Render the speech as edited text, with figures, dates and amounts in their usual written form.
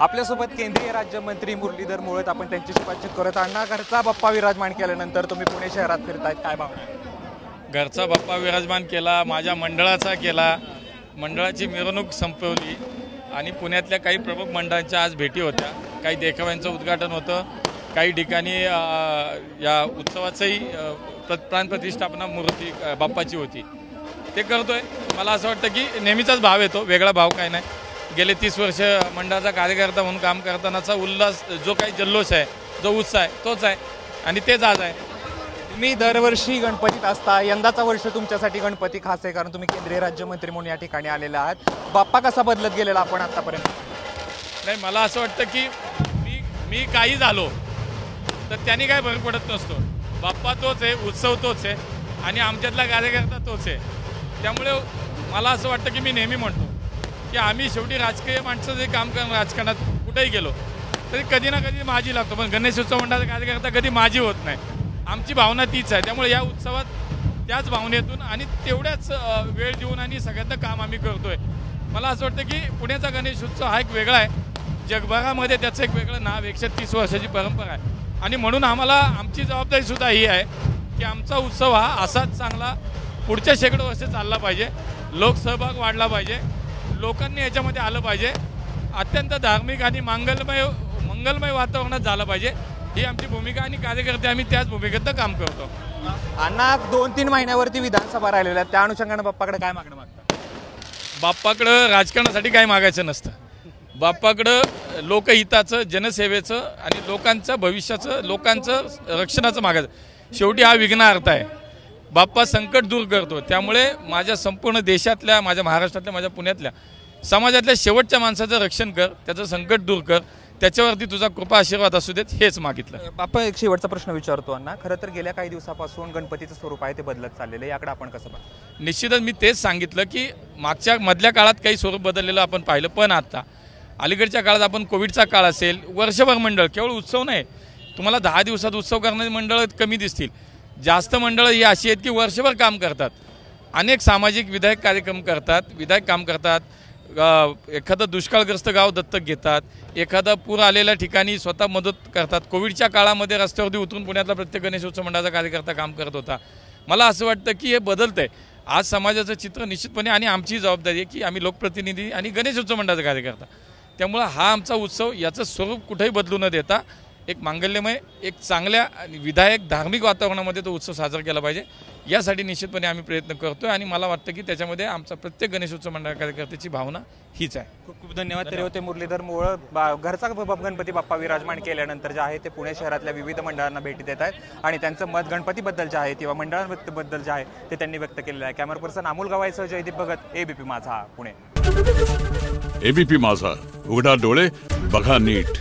आपल्यासोबत केंद्रीय राज्यमंत्री मुरलीधर मोहोळ, आपण त्यांच्याशी बातचीत करत. अण्णा, घरचा बाप्पा विराजमान केल्यानंतर तुम्ही पुणे शहरात फिरतायत, काय भावना आहे? घरचा बाप्पा विराजमान केला, माझ्या मंडळाचा केला, मंडळाची मिरवणूक संपवली आणि पुण्यातल्या काही प्रमुख मंडळांच्या आज भेटी होत्या. काही देखाव्यांचं उद्घाटन होतं, काही ठिकाणी या उत्सवाचंही प्राणप्रतिष्ठापना मूर्ती बाप्पाची होती. ते करतोय. मला असं वाटतं की नेहमीचाच भाव येतो, वेगळा भाव काय नाही. गेले 30 वर्ष मंडळाचा कार्यकर्ता म्हणून काम करतानाचा उल्हास, जो काही जल्लोष आहे, जो उत्साह आहे, तोच आहे आणि तेच आज आहे. तुम्ही दरवर्षी गणपतीत असता, यंदाचा वर्ष तुमच्यासाठी गणपती खास आहे कारण तुम्ही केंद्रीय राज्यमंत्री म्हणून या ठिकाणी आलेला आहात. बाप्पा कसा बदलत गेलेला आपण आतापर्यंत? नाही, मला असं वाटतं की मी काही झालो तर त्यांनी काय फरक पडत नसतो. बाप्पा तोच आहे, उत्सव तोच आहे आणि आमच्यातला कार्यकर्ता तोच आहे. त्यामुळे मला असं वाटतं की मी नेहमी म्हणतो की आम्ही शेवटी राजकीय माणसं जे काम करणं, राजकारणात कुठेही गेलो तरी कधी ना कधी माझी लागतो, पण गणेश उत्सव मंडळाचा कार्यकर्ता कधी माझी होत नाही. आमची भावना तीच आहे. त्यामुळे या उत्सवात त्याच भावनेतून आणि तेवढ्याच वेळ देऊन आणि सगळ्यांना काम आम्ही करतोय. मला असं वाटतं की पुण्याचा गणेश उत्सव हा एक वेगळा आहे, जगभरामध्ये त्याचं एक वेगळं नाव, 130 वर्षाची परंपरा आहे आणि म्हणून आम्हाला आमची जबाबदारीसुद्धा ही आहे की आमचा उत्सव हा असाच चांगला पुढच्या शेकडो वर्ष चालला पाहिजे. लोकसहभाग वाढला पाहिजे, लोकांनी याच्यामध्ये आलं पाहिजे, अत्यंत धार्मिक आणि मंगलमय वातावरणात झालं पाहिजे. ही आमची भूमिका आणि कार्यकर्ते आम्ही त्याच भूमिकेत काम करतो. अण्णा, 2-3 महिन्यावरती विधानसभा राहिलेल्या, त्या अनुषंगाने बाप्पाकडे काय मागणं मागता? बाप्पाकडं राजकारणासाठी काय मागायचं नसतं. बाप्पाकडं लोकहिताचं, जनसेवेचं आणि लोकांच्या भविष्याचं, लोकांचं रक्षणाचं मागायचं. शेवटी हा विघ्नहर्ता आहे. बाप्पा संकट दूर करतो. त्यामुळे माझ्या संपूर्ण देशातल्या, माझ्या महाराष्ट्रातल्या, माझ्या पुण्यातल्या समाजातल्या शेवटच्या माणसाचं रक्षण कर, त्याचं संकट दूर कर, त्याच्यावरती तुझा कृपा आशीर्वाद असू देत, हेच मागितलं. बाप्पा, एक शेवटचा प्रश्न विचारतो अण्णा. खरं तर गेल्या काही दिवसापासून गणपतीचं स्वरूप आहे ते बदलत चाललेलं आहे, याकडे आपण कसं पाहतो? निश्चितच मी तेच सांगितलं की मधल्या काळात काही स्वरूप बदललेलं आपण पाहिलं, पण आता अलीकडच्या काळात आपण कोविडचा काळ असेल, वर्षभर मंडळ, केवळ उत्सव नाही, तुम्हाला 10 दिवसात उत्सव करणारी मंडळं कमी दिसतील. जास्त मंडळं ही अशी आहेत की वर्षभर काम करतात, अनेक सामाजिक विधायक कार्यक्रम करतात, विधायक काम करतात, एखादं दुष्काळग्रस्त गाव दत्तक घेतात, एखादा पूर आलेल्या ठिकाणी स्वतः मदत करतात. कोविडच्या काळामध्ये रस्त्यावरती उतरून पुण्यातला प्रत्येक गणेशोत्सव मंडळाचा कार्यकर्ता काम करत होता. मला असं वाटतं की हे बदलतं आहे. आज समाजाचं चित्र निश्चितपणे, आणि आमची जबाबदारी आहे की आम्ही लोकप्रतिनिधी आणि गणेशोत्सव मंडळाचा कार्यकर्ता, त्यामुळं हा आमचा उत्सव, याचं स्वरूप कुठेही बदलू न देता एक मांगल्यमय, एक चांगल्या आणि विधायक धार्मिक वातावरणामध्ये तो उत्सव साजरा केला पाहिजे, यासाठी निश्चितपणे आम्ही प्रयत्न करतोय आणि मला वाटतं की त्याच्यामध्ये आमचा प्रत्येक गणेशोत्सव मंडळ कार्यकर्त्याची भावना हीच आहे. खूप खूप धन्यवाद. ते होते मुरलीधर मोहोळ. घरचा गणपती बाप्पा विराजमान केल्यानंतर जे आहे ते पुणे शहरातल्या विविध मंडळांना भेटी देत आहेत आणि त्यांचं मत गणपतीबद्दल जे आहे किंवा मंडळांबद्दल जे आहे ते त्यांनी व्यक्त केलेलं आहे. कॅमेरा पर्सन अमोल गवाईसह जयदीप भगत, एबीपी माझा, पुणे. एबीपी माझा, उघडा डोळे बघा नीट.